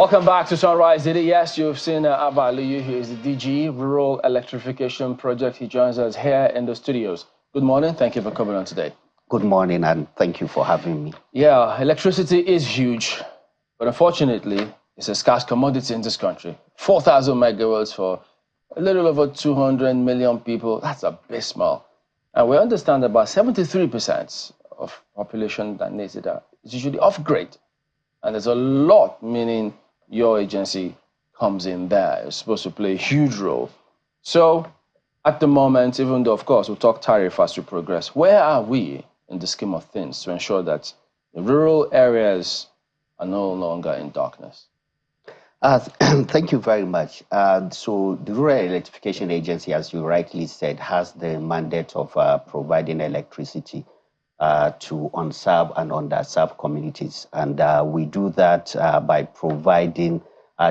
Welcome back to Sunrise Daily. Yes, you've seen Abba Aliyu. He is the DG, Rural Electrification Project. He joins us here in the studios. Good morning. Thank you for coming on today. Good morning, and thank you for having me. Yeah, electricity is huge, but unfortunately, it's a scarce commodity in this country. 4,000 megawatts for a little over 200 million people. That's abysmal. And we understand about 73% of population that needs it is usually off-grid. And there's a lot, meaning your agency comes in there. It's supposed to play a huge role. So at the moment, even though, of course, we'll talk tariff as we progress, where are we in the scheme of things to ensure that the rural areas are no longer in darkness? Thank you very much. So the Rural Electrification Agency, as you rightly said, has the mandate of providing electricity to unserved and underserved communities. And we do that by providing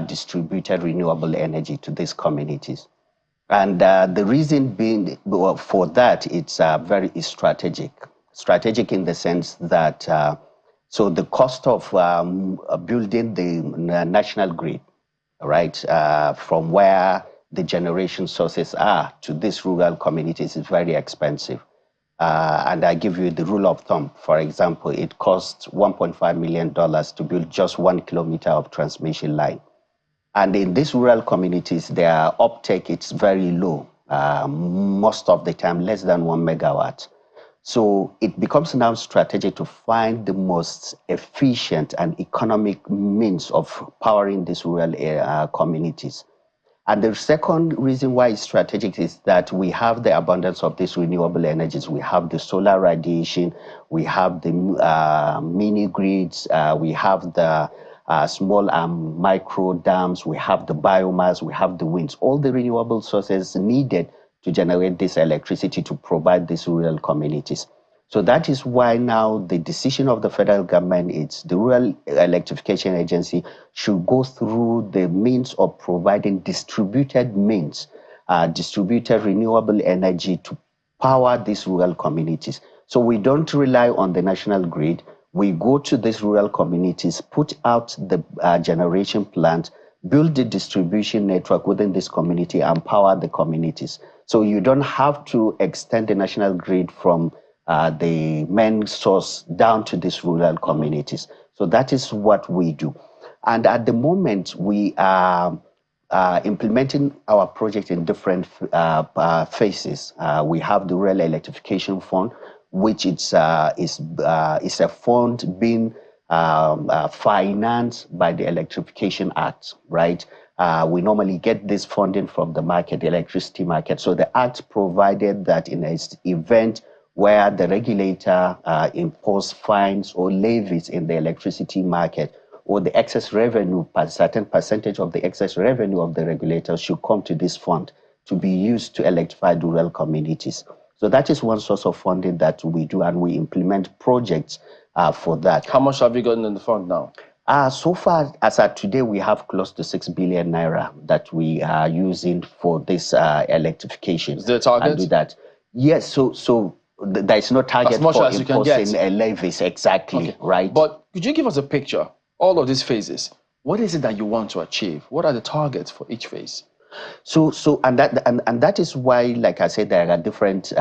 distributed renewable energy to these communities. And the reason being for that, it's very strategic. Strategic in the sense that so the cost of building the national grid, right, from where the generation sources are to these rural communities is very expensive. And I give you the rule of thumb. For example, it costs $1.5 million to build just 1 kilometer of transmission line. And in these rural communities, their uptake is very low, most of the time less than 1 megawatt. So it becomes now strategic to find the most efficient and economic means of powering these rural communities. And the second reason why it's strategic is that we have the abundance of these renewable energies. We have the solar radiation, we have the mini grids, we have the small and micro dams, we have the biomass, we have the winds, all the renewable sources needed to generate this electricity to provide these rural communities. So that is why now the decision of the federal government is the Rural Electrification Agency should go through the means of providing distributed means, distributed renewable energy to power these rural communities. So we don't rely on the national grid. We go to these rural communities, put out the generation plant, build the distribution network within this community and power the communities. So you don't have to extend the national grid from the main source down to these rural communities. So that is what we do. And at the moment, we are implementing our project in different phases. We have the Rural Electrification Fund, which is a fund being financed by the Electrification Act, right? We normally get this funding from the market, the electricity market. So the Act provided that in an event where the regulator impose fines or levies in the electricity market, or the excess revenue, a certain percentage of the excess revenue of the regulator should come to this fund to be used to electrify the rural communities. So that is one source of funding that we do, and we implement projects for that. How much have you gotten in the fund now? So far, as at today, we have close to 6 billion naira that we are using for this electrification. Is there a target? And do that. Yes, so there is no target for imposing levies, exactly, okay. Right? But could you give us a picture, all of these phases? What is it that you want to achieve? What are the targets for each phase? And that is why, like I said, there are different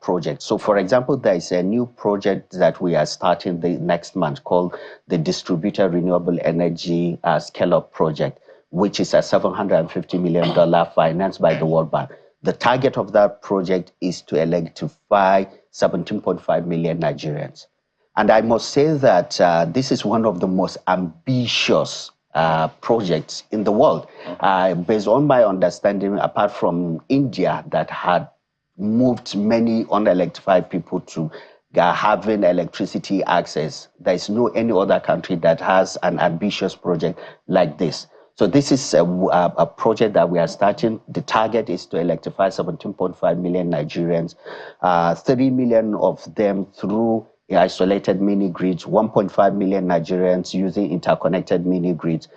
projects. So, for example, there is a new project that we are starting the next month called the Distributed Renewable Energy Scale-Up Project, which is a $750 million financed by the World Bank. The target of that project is to electrify 17.5 million Nigerians. And I must say that this is one of the most ambitious projects in the world. Based on my understanding, apart from India that had moved many unelectrified people to having electricity access, there is no any other country that has an ambitious project like this. So this is a project that we are starting. The target is to electrify 17.5 million Nigerians, 3 million of them through isolated mini grids, 1.5 million Nigerians using interconnected mini grids,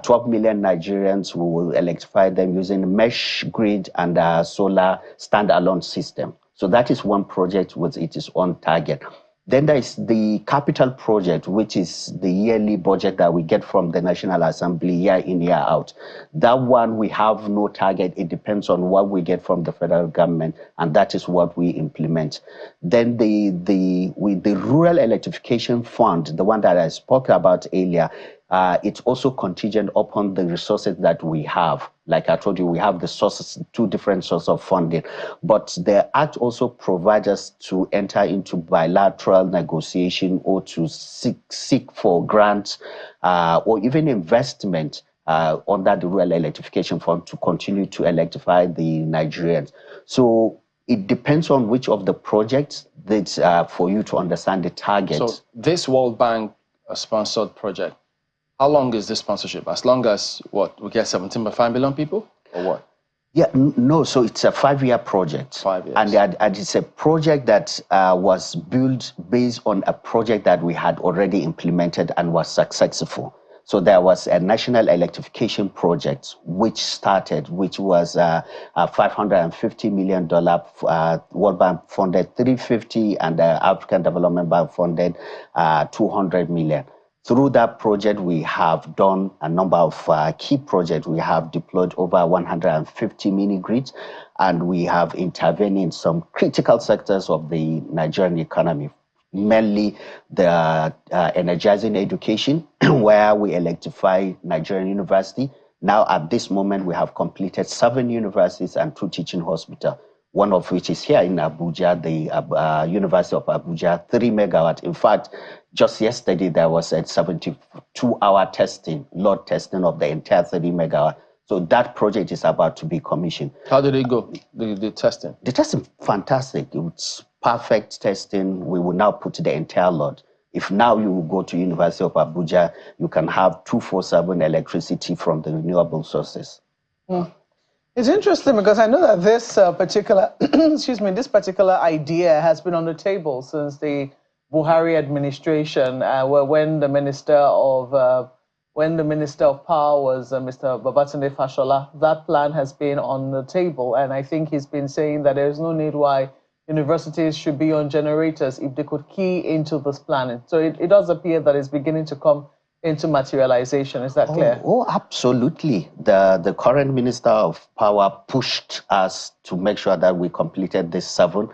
12 million Nigerians who will electrify them using mesh grid and solar standalone system. So that is one project with its own target. Then there is the capital project, which is the yearly budget that we get from the National Assembly year in, year out. That one, we have no target. It depends on what we get from the federal government, and that is what we implement. Then the Rural Electrification Fund, the one that I spoke about earlier, it's also contingent upon the resources that we have. Like I told you, we have the sources, two different sources of funding. But the Act also provides us to enter into bilateral negotiation or to seek for grants or even investment under the Rural Electrification Fund to continue to electrify the Nigerians. So it depends on which of the projects that for you to understand the target. So this World Bank sponsored project, how long is this sponsorship? As long as, what, we get 17.5 million people, or what? Yeah, no, so it's a 5-year project. 5 years. And it's a project that was built based on a project that we had already implemented and was successful. So there was a national electrification project which started, which was a $550 million World Bank funded 350, and the African Development Bank funded 200 million. Through that project, we have done a number of key projects. We have deployed over 150 mini-grids, and we have intervened in some critical sectors of the Nigerian economy, mainly the energizing education, where we electrify Nigerian University. Now, at this moment, we have completed 7 universities and 2 teaching hospitals, one of which is here in Abuja, the University of Abuja, 3 megawatt. In fact, just yesterday, there was a 72-hour testing, load testing of the entire 30 megawatt. So that project is about to be commissioned. How did it go, the testing? The testing, fantastic. It's perfect testing. We will now put the entire load. If now you go to University of Abuja, you can have 24/7 electricity from the renewable sources. It's interesting because I know that this particular, this particular idea has been on the table since the Buhari administration, when the Minister of Power was Mr. Babatunde Fashola. That plan has been on the table, and I think he's been saying that there is no need why universities should be on generators if they could key into this planning. So it does appear that it's beginning to come into materialization. Is that clear? Oh, absolutely. The current Minister of Power pushed us to make sure that we completed this seven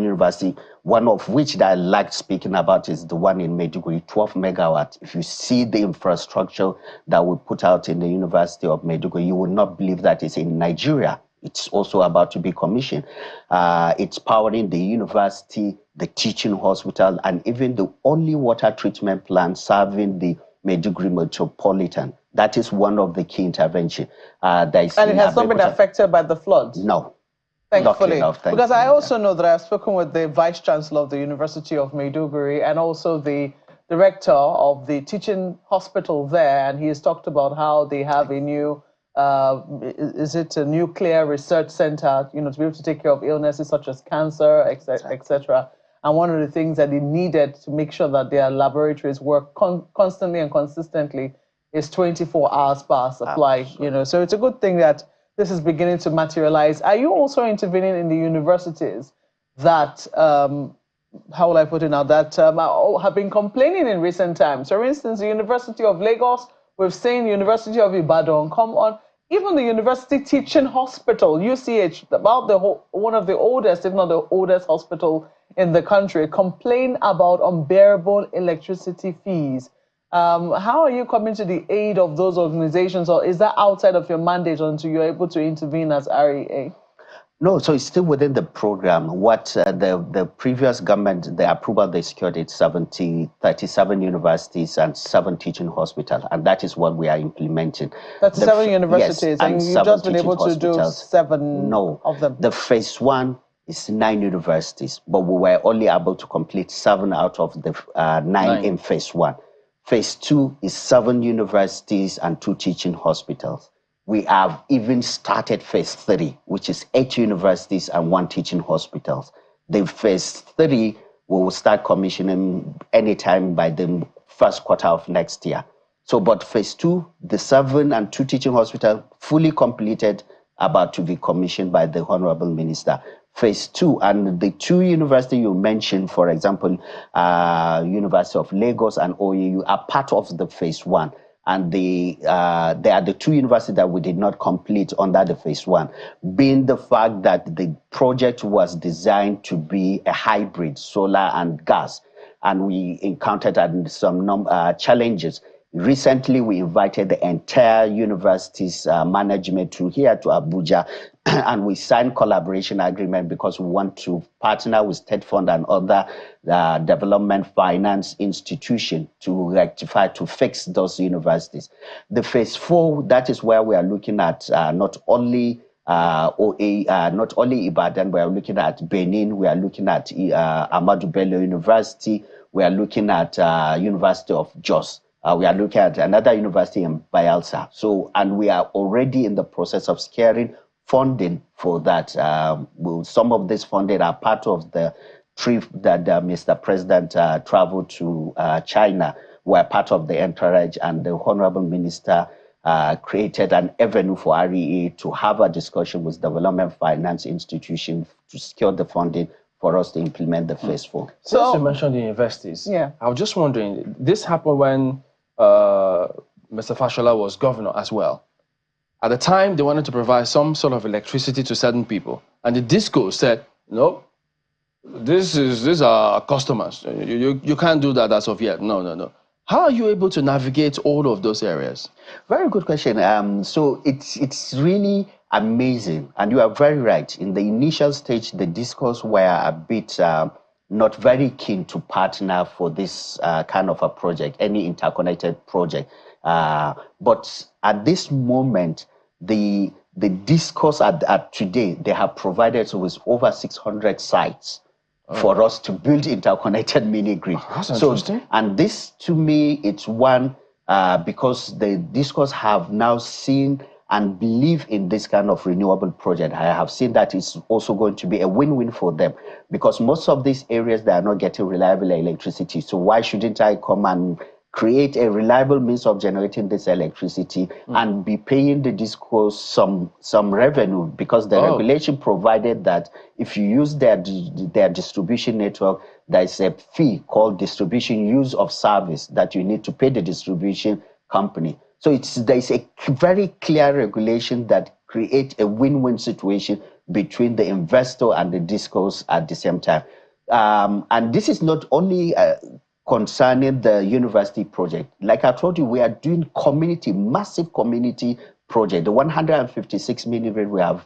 universities, one of which that I like speaking about is the one in Maiduguri, 12 megawatt. If you see the infrastructure that we put out in the University of Maiduguri, you will not believe that it's in Nigeria. It's also about to be commissioned. It's powering the university, the teaching hospital, and even the only water treatment plant serving the Maiduguri metropolitan. That is one of the key interventions. And it has not been affected by the floods? No. Thankfully. Because I also know that I've spoken with the Vice Chancellor of the University of Maiduguri and also the Director of the teaching hospital there, and he has talked about how they have a new is it a nuclear research center, to be able to take care of illnesses such as cancer, etc. And one of the things that they needed to make sure that their laboratories work constantly and consistently is 24 hours power supply. So it's a good thing that this is beginning to materialize. Are you also intervening in the universities that, how will I put it now, that have been complaining in recent times? For instance, the University of Lagos, we've seen the University of Ibadan, come on. Even the University Teaching Hospital, UCH, one of the oldest, if not the oldest hospital in the country, complain about unbearable electricity fees. How are you coming to the aid of those organizations, or is that outside of your mandate until you're able to intervene as REA? No, so it's still within the program. What the previous government, the approval they secured, it's 37 universities and 7 teaching hospitals, and that is what we are implementing. That's 7 universities, yes, and you've just been able to do 7 of them? The phase 1 is 9 universities, but we were only able to complete 7 out of the 9 in phase 1. Phase 2 is 7 universities and 2 teaching hospitals. We have even started phase 3, which is 8 universities and 1 teaching hospitals. The phase 3, we will start commissioning anytime by the first quarter of next year. So, but phase 2, the 7 and 2 teaching hospitals, fully completed, about to be commissioned by the Honorable Minister. phase 2. And the two universities you mentioned, for example, University of Lagos and OAU, are part of the phase 1. And they are the two universities that we did not complete under the phase 1, being the fact that the project was designed to be a hybrid, solar and gas. And we encountered some challenges. Recently, we invited the entire university's management here to Abuja, and we signed collaboration agreement because we want to partner with State Fund and other development finance institution to rectify, to fix those universities. The phase 4, that is where we are looking at not only not only Ibadan, we are looking at Benin, we are looking at Ahmadu Bello University, we are looking at University of Jos. We are looking at another university in Bayelsa. So, and we are already in the process of securing funding for that. Some of this funding are part of the trip that Mr. President traveled to China. We're part of the entourage, and the Honorable Minister created an avenue for REA to have a discussion with development finance institutions to secure the funding for us to implement the phase 4. So you mentioned the universities. Yeah. I was just wondering, this happened when Mr. Fashola was governor as well. At the time, they wanted to provide some sort of electricity to certain people. And the DISCO said, no, these are customers. You can't do that as of yet. No. How are you able to navigate all of those areas? Very good question. So it's really amazing. And you are very right. In the initial stage, the DISCOs were a bit not very keen to partner for this kind of a project, any interconnected project. But at this moment, the DISCOs at today, they have provided us with over 600 sites for us to build interconnected mini grid. That's interesting. And this, to me, it's one because the DISCOs have now seen and believe in this kind of renewable project. I have seen that it's also going to be a win-win for them, because most of these areas, they are not getting reliable electricity. So why shouldn't I come and create a reliable means of generating this electricity and be paying the DISCOs some revenue? Because the regulation provided that if you use their distribution network, there is a fee called distribution use of service that you need to pay the distribution company. So there is a very clear regulation that creates a win-win situation between the investor and the DISCOs at the same time. And this is not only concerning the university project. Like I told you, we are doing massive community project. The 156 mini grid we have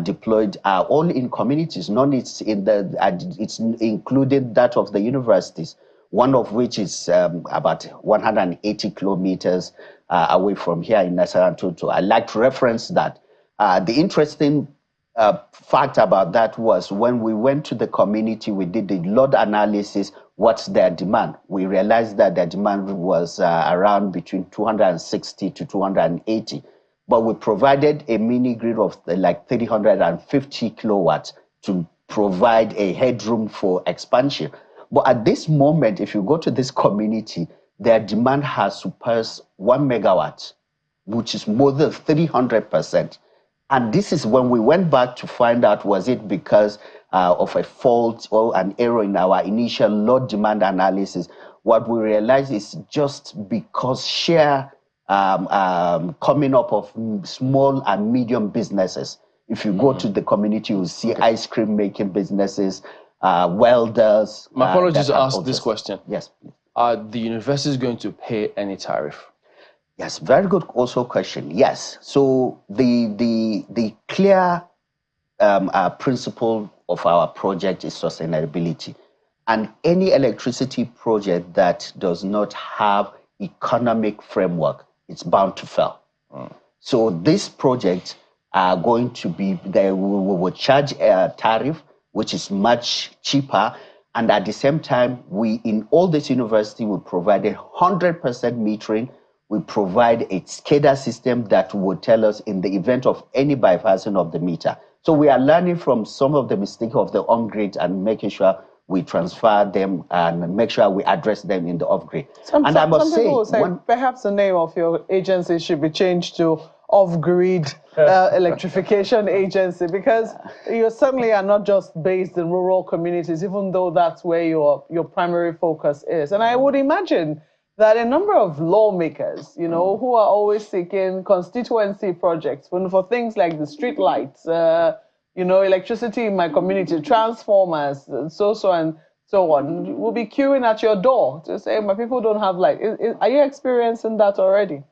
deployed are all in communities. None is in it's included that of the universities, one of which is about 180 kilometers away from here in Nasarantutu. I like to reference that. The interesting fact about that was when we went to the community, we did the load analysis, what's their demand. We realized that their demand was around between 260 to 280. But we provided a mini grid of like 350 kilowatts to provide a headroom for expansion. But at this moment, if you go to this community, their demand has surpassed 1 megawatt, which is more than 300%. And this is when we went back to find out, was it because of a fault or an error in our initial load demand analysis? What we realized is just because sheer coming up of small and medium businesses. If you go to the community, you'll see ice cream making businesses, welders. My apologies to ask this question. Yes. Are the universities going to pay any tariff? Yes, very good also question. Yes. So the clear principle of our project is sustainability. And any electricity project that does not have economic framework, it's bound to fail. So this project are going to be, we will charge a tariff, which is much cheaper. And at the same time, we, in all this university, will provide 100% metering. We provide a SCADA system that will tell us in the event of any bypassing of the meter. So we are learning from some of the mistakes of the on-grid and making sure we transfer them and make sure we address them in the off-grid. And I must say, perhaps the name of your agency should be changed to off-grid electrification agency? Because you certainly are not just based in rural communities, even though that's where your primary focus is. And I would imagine that a number of lawmakers, you know, who are always seeking constituency projects for things like the street lights, you know, electricity in my community, transformers, and so on, will be queuing at your door to say, my people don't have light. Are you experiencing that already?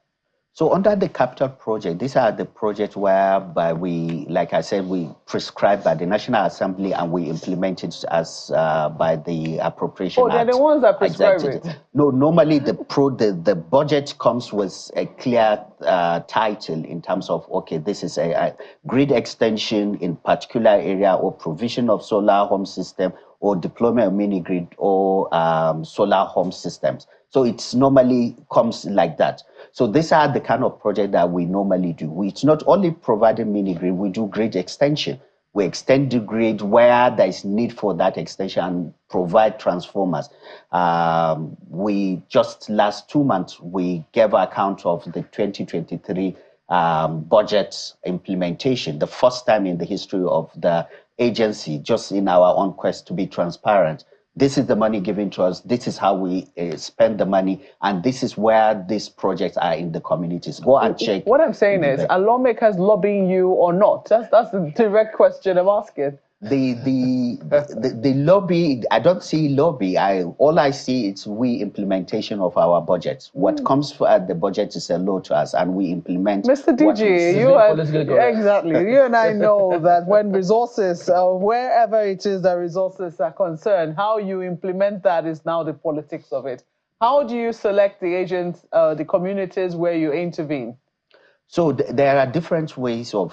So under the capital project, these are the projects whereby we, like I said, we prescribe by the National Assembly and we implement it as by the Appropriation Act. Oh, they're the ones that prescribe it? No, normally the budget comes with a clear title in terms of, okay, this is a grid extension in particular area or provision of solar home system or deployment of mini grid or solar home systems. So it's normally comes like that. So these are the kind of project that we normally do. It's not only providing mini grid, we do grid extension. We extend the grid where there is need for that extension and provide transformers. We just last 2 months, we gave account of the 2023 budget implementation, the first time in the history of the agency, just in our own quest to be transparent. This is the money given to us. This is how we spend the money. And this is where these projects are in the communities. Go and check. What I'm saying is, are lawmakers lobbying you or not? That's the direct question I'm asking. The lobby, I don't see lobby. All I see is we implementation of our budgets. What comes for the budget is a law to us, and we implement. Mr. DG, exactly. You and I know that when resources, wherever it is that resources are concerned, how you implement that is now the politics of it. How do you select the agents, the communities where you intervene? So there are different ways of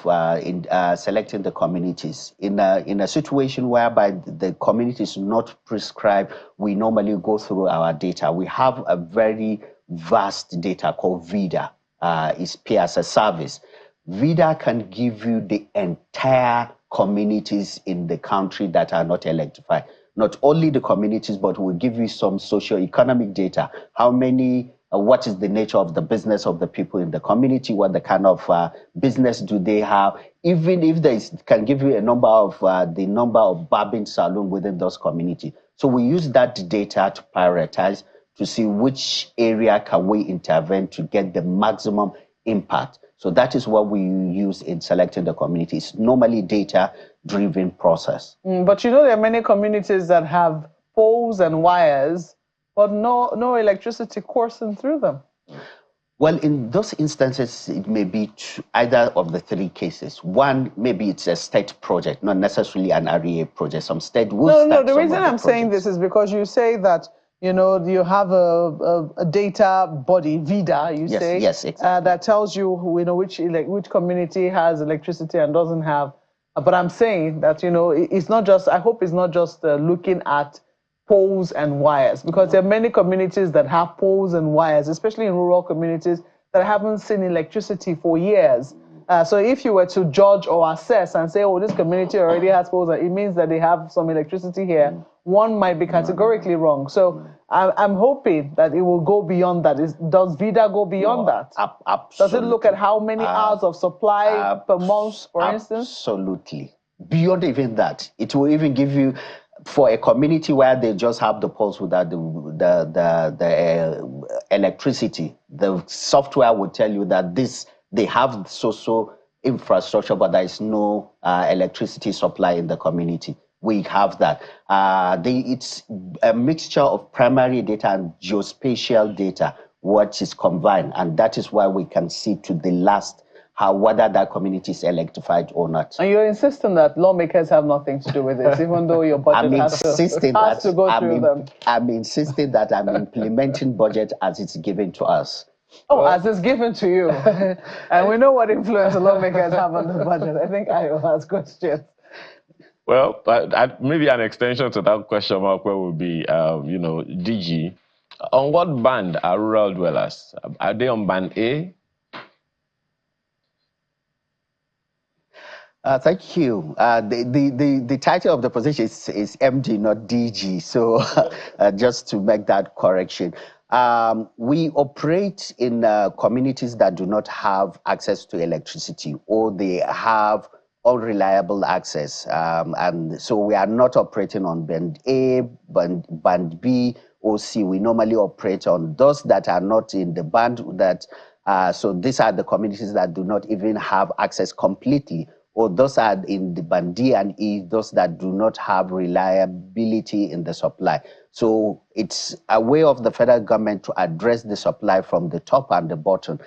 selecting the communities. In a situation whereby the community is not prescribed, we normally go through our data. We have a very vast data called VIDA. It's pay as a service. VIDA can give you the entire communities in the country that are not electrified. Not only the communities, but will give you some socio-economic data. How many what is the nature of the business of the people in the community? What the kind of business do they have? Even if they can give you a number of the number of barbing salon within those communities. So we use that data to prioritize to see which area can we intervene to get the maximum impact. So that is what we use in selecting the communities. Normally data-driven process. But you know there are many communities that have poles and wires but no electricity coursing through them. Well, in those instances, it may be either of the three cases. One, maybe it's a state project, not necessarily an REA project. Some state will No, the reason I'm saying this is because you say that, you know, you have a data body, VIDA, you say, yes, exactly. That tells you, you know, which community has electricity and doesn't have. But I'm saying that, you know, it's not just, I hope it's not just looking at poles and wires, because there are many communities that have poles and wires, especially in rural communities, that haven't seen electricity for years. So if you were to judge or assess and say, oh, this community already has poles, it means that they have some electricity here, one might be categorically wrong. So I'm hoping that it will go beyond that. Does VIDA go beyond that? Absolutely. Does it look at how many hours of supply per month, for instance? Absolutely. Beyond even that, it will even give you, for a community where they just have the poles without the electricity, the software will tell you that they have so infrastructure, but there is no electricity supply in the community. We have that. It's a mixture of primary data and geospatial data, what is combined, and that is why we can see to the last whether that community is electrified or not. And you're insisting that lawmakers have nothing to do with this, even though your budget has to go through them. I'm insisting that I'm implementing budget as it's given to us. Oh, as it's given to you. And we know what influence the lawmakers have on the budget. I think I will ask questions. Well, maybe an extension to that question mark where would be, you know, DG, on what band are rural dwellers? Are they on band A? Thank you. The title of the position is MD, not DG. So just to make that correction. We operate in communities that do not have access to electricity, or they have unreliable access. And so we are not operating on band A, band B, or C. We normally operate on those that are not in the band that, so these are the communities that do not even have access completely, or those are in the band D and E, those that do not have reliability in the supply. So it's a way of the federal government to address the supply from the top and the bottom,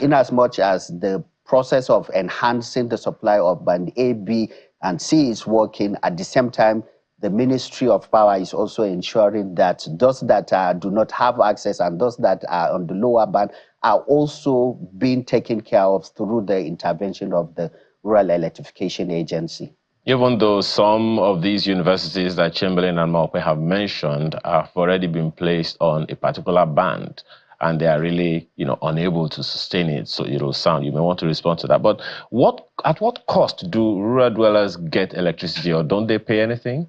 in as much as the process of enhancing the supply of band A, B, and C is working. At the same time, the Ministry of Power is also ensuring that those that do not have access and those that are on the lower band are also being taken care of through the intervention of the Rural Electrification Agency. Even though some of these universities that Chamberlain and Maupe have mentioned have already been placed on a particular band, and they are really, unable to sustain it. So it'll sound, you may want to respond to that. But at what cost do rural dwellers get electricity, or don't they pay anything?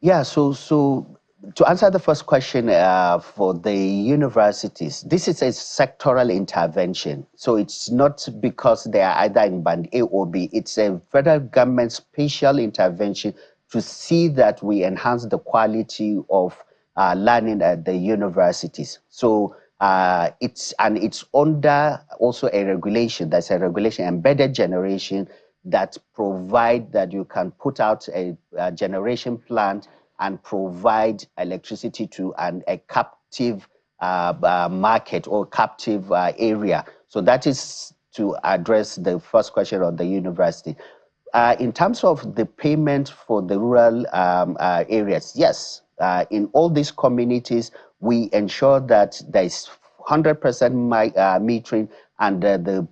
Yeah, so to answer the first question, for the universities, this is a sectoral intervention. So it's not because they are either in band A or B. It's a federal government special intervention to see that we enhance the quality of learning at the universities. So it's under also a regulation. That's a regulation, embedded generation, that provide that you can put out a generation plant and provide electricity to a captive market or captive area. So that is to address the first question on the university. In terms of the payment for the rural areas, yes, in all these communities, we ensure that there is 100% metering, and the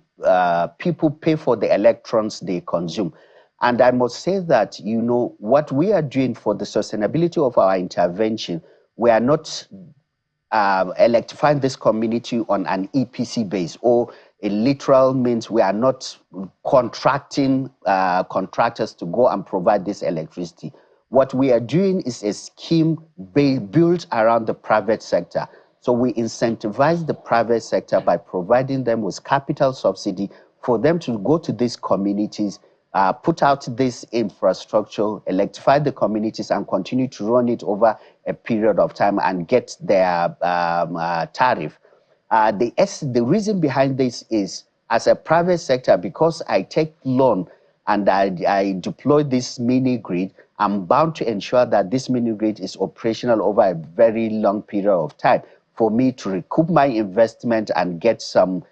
people pay for the electrons they consume. And I must say that, what we are doing for the sustainability of our intervention, we are not electrifying this community on an EPC base, or a literal means we are not contracting contractors to go and provide this electricity. What we are doing is a scheme built around the private sector. So we incentivize the private sector by providing them with capital subsidy for them to go to these communities, put out this infrastructure, electrify the communities, and continue to run it over a period of time and get their tariff. The reason behind this is, as a private sector, because I take loan and I deploy this mini grid, I'm bound to ensure that this mini grid is operational over a very long period of time for me to recoup my investment and get some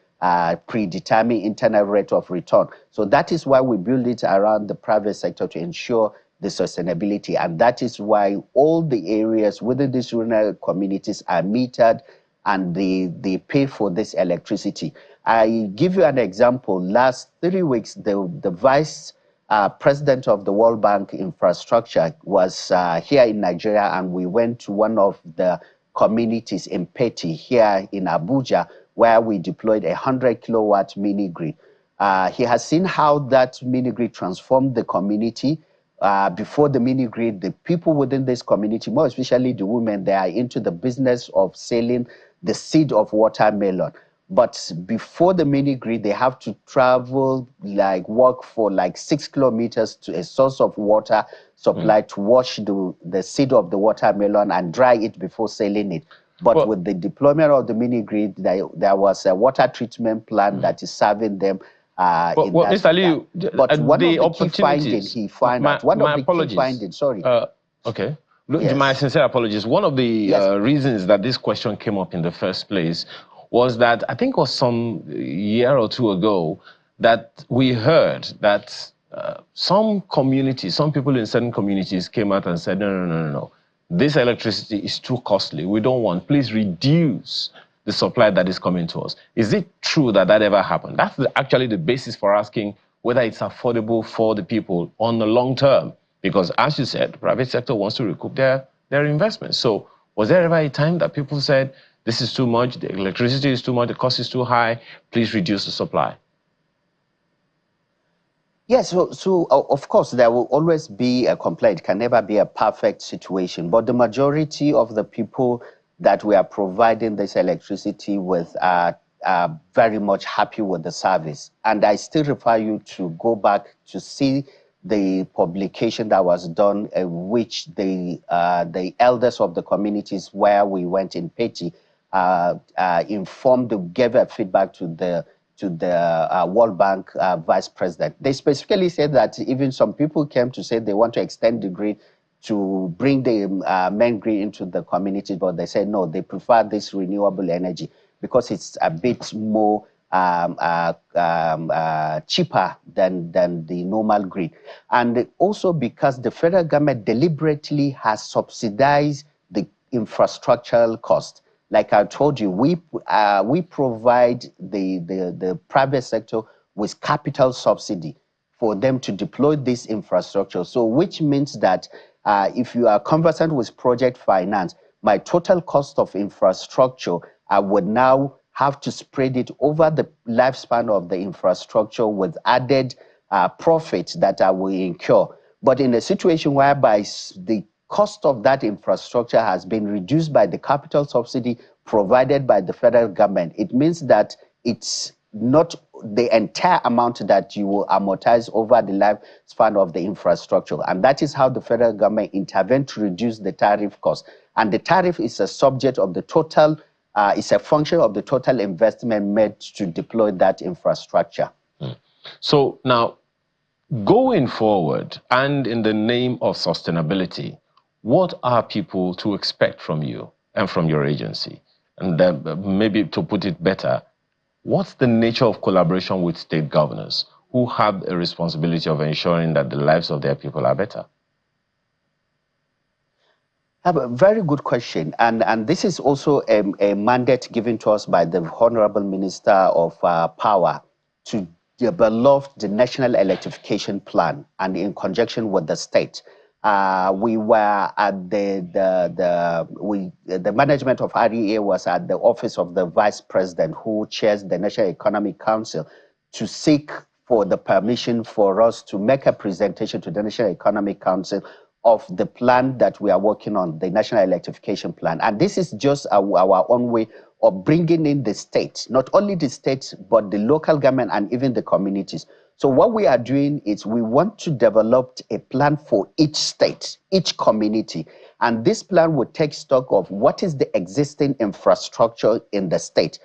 predetermined internal rate of return. So that is why we build it around the private sector, to ensure the sustainability. And that is why all the areas within these rural communities are metered, and they pay for this electricity. I give you an example. Last 3 weeks, the vice president of the World Bank Infrastructure was here in Nigeria, and we went to one of the communities in Peti here in Abuja, where we deployed 100 kilowatt mini grid. He has seen how that mini grid transformed the community. Before the mini grid, the people within this community, more especially the women, they are into the business of selling the seed of watermelon. But before the mini grid, they have to travel, walk for 6 kilometers to a source of water supply to wash the seed of the watermelon and dry it before selling it. But with the deployment of the mini grid, there was a water treatment plant that is serving them. Mr. Liu, but one of the key findings he found out, Okay. Yes. My sincere apologies. One of the reasons that this question came up in the first place was that, I think it was some year or two ago, that we heard that some communities, some people in certain communities came out and said, no. This electricity is too costly. We don't want. Please reduce the supply that is coming to us. Is it true that ever happened? That's actually the basis for asking whether it's affordable for the people on the long term. Because as you said, the private sector wants to recoup their investments. So was there ever a time that people said, this is too much, the electricity is too much, the cost is too high, please reduce the supply? Yes, so of course, there will always be a complaint. It can never be a perfect situation. But the majority of the people that we are providing this electricity with are very much happy with the service. And I still refer you to go back to see the publication that was done, which the elders of the communities where we went in Peti gave a feedback to the World Bank vice president. They specifically said that even some people came to say they want to extend the grid to bring the main grid into the community, but they said no, they prefer this renewable energy because it's a bit more cheaper than the normal grid. And also because the federal government deliberately has subsidized the infrastructural cost. Like I told you, we provide the private sector with capital subsidy for them to deploy this infrastructure. So which means that if you are conversant with project finance, my total cost of infrastructure, I would now have to spread it over the lifespan of the infrastructure with added profits that I will incur. But in a situation whereby the cost of that infrastructure has been reduced by the capital subsidy provided by the federal government, it means that it's not the entire amount that you will amortize over the lifespan of the infrastructure. And that is how the federal government intervened to reduce the tariff cost. And the tariff is a subject of the total, it's a function of the total investment made to deploy that infrastructure. So now, going forward, and in the name of sustainability, what are people to expect from you and from your agency? And maybe to put it better, what's the nature of collaboration with state governors who have a responsibility of ensuring that the lives of their people are better? A very good question. And this is also a mandate given to us by the Honorable Minister of Power to develop the National Electrification Plan, and in conjunction with the state. We were at the management of REA was at the office of the Vice President, who chairs the National Economic Council, to seek for the permission for us to make a presentation to the National Economic Council of the plan that we are working on, the National Electrification Plan. And this is just our own way of bringing in the state, not only the state, but the local government and even the communities. So what we are doing is we want to develop a plan for each state, each community. And this plan would take stock of what is the existing infrastructure in the state,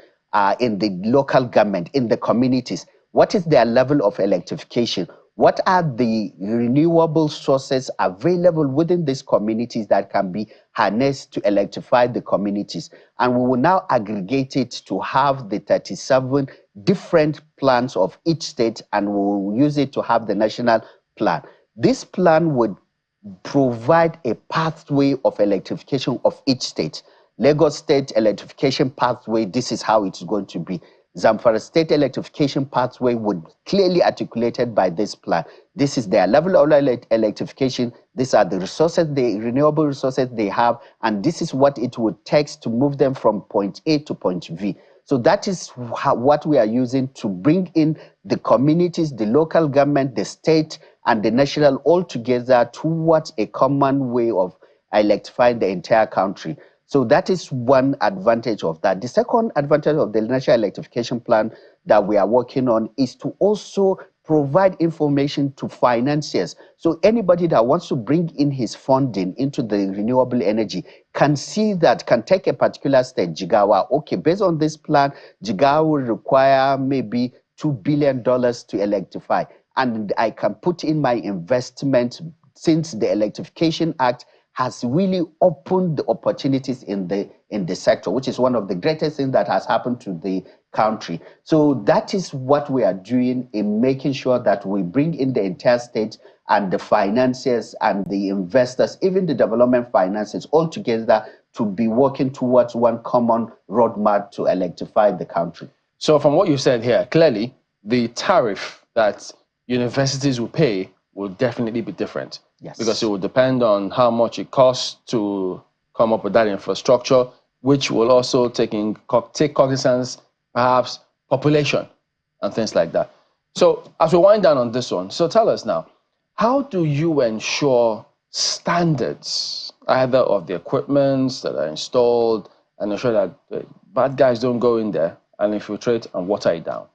in the local government, in the communities. What is their level of electrification? What are the renewable sources available within these communities that can be harnessed to electrify the communities? And we will now aggregate it to have the 37 different plans of each state, and we will use it to have the national plan. This plan would provide a pathway of electrification of each state. Lagos State electrification pathway, this is how it's going to be. Zamfara State electrification pathway would clearly articulated by this plan. This is their level of electrification. These are the resources, the renewable resources they have, and this is what it would take to move them from point A to point V. So that is what we are using to bring in the communities, the local government, the state, and the national all together towards a common way of electrifying the entire country. So that is one advantage of that. The second advantage of the National Electrification Plan that we are working on is to also provide information to financiers. So anybody that wants to bring in his funding into the renewable energy can see that, can take a particular state, Jigawa. Okay, based on this plan, Jigawa will require maybe $2 billion to electrify. And I can put in my investment, since the Electrification Act has really opened the opportunities in the sector, which is one of the greatest things that has happened to the country. So that is what we are doing in making sure that we bring in the entire state and the financiers and the investors, even the development finances, all together to be working towards one common roadmap to electrify the country. So from what you said here, clearly the tariff that universities will pay will definitely be different. Yes. Because it will depend on how much it costs to come up with that infrastructure, which will also take cognizance, perhaps, population and things like that. So as we wind down on this one, so tell us now, how do you ensure standards, either of the equipments that are installed, and ensure that bad guys don't go in there and infiltrate and water it down?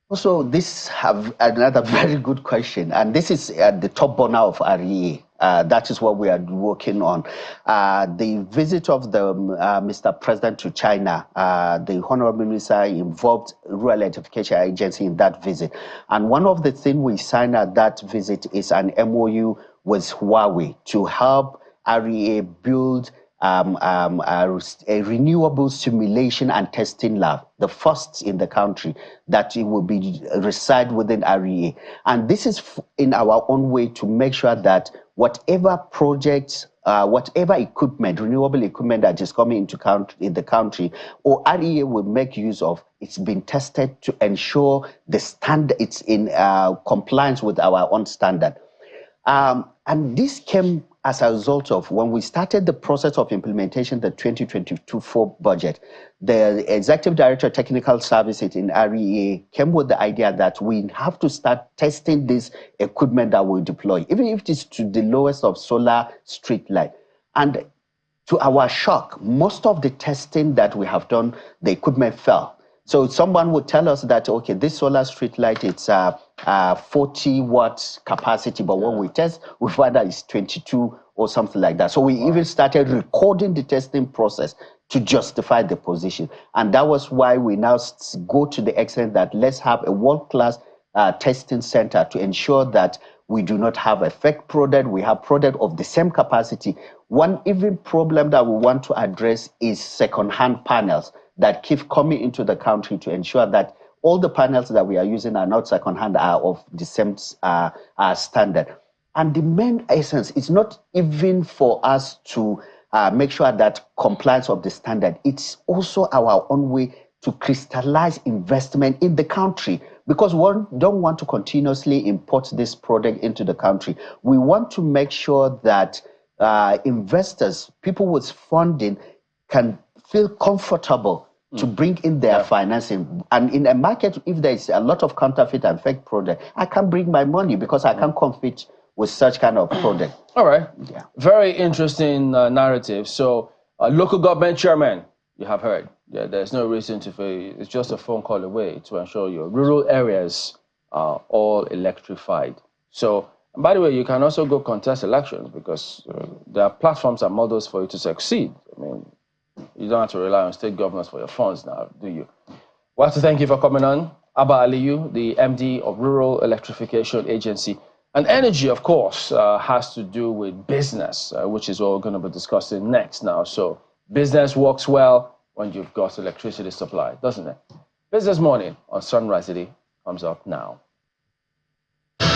Also, this have another very good question, and this is at the top burner of REA. That is what we are working on. The visit of the Mr. President to China, the Honorable Minister involved Rural Electrification Agency in that visit. And one of the things we signed at that visit is an MOU with Huawei to help REA build a renewable simulation and testing lab, the first in the country, that it will be reside within REA. And this is in our own way to make sure that whatever projects, whatever equipment, renewable equipment that is coming into in the country, or REA will make use of, it's been tested to ensure the standard, it's in compliance with our own standard. And this came as a result of when we started the process of implementation, the 2022-4 budget. The Executive Director of Technical Services in REA came with the idea that we have to start testing this equipment that we deploy, even if it is to the lowest of solar street light. And to our shock, most of the testing that we have done, the equipment fell. So someone would tell us that, okay, this solar street light, it's 40 watts capacity, but when we test, we find that it's 22 or something like that. So we even started recording the testing process to justify the position. And that was why we now go to the extent that let's have a world-class testing center to ensure that we do not have a fake product, we have product of the same capacity. One even problem that we want to address is second-hand panels that keep coming into the country, to ensure that all the panels that we are using are not second-hand, are of the same standard. And the main essence is not even for us to make sure that compliance of the standard, it's also our own way to crystallize investment in the country, because we don't want to continuously import this product into the country. We want to make sure that investors, people with funding, can feel comfortable to bring in their financing. And in a market, if there is a lot of counterfeit and fake product, I can't bring my money because I can't compete with such kind of product. All right. Yeah. Very interesting narrative. So local government chairman, you have heard. Yeah, there's no reason to feel it's just a phone call away to ensure your rural areas are all electrified. So, and by the way, you can also go contest elections, because there are platforms and models for you to succeed. I mean, you don't have to rely on state governors for your funds now, do you? We have to thank you for coming on. Abba Aliyu, the MD of Rural Electrification Agency. And energy, of course, has to do with business, which is what we're going to be discussing next now. So business works well when you've got electricity supply, doesn't it? Business Morning on Sunrise City comes up now.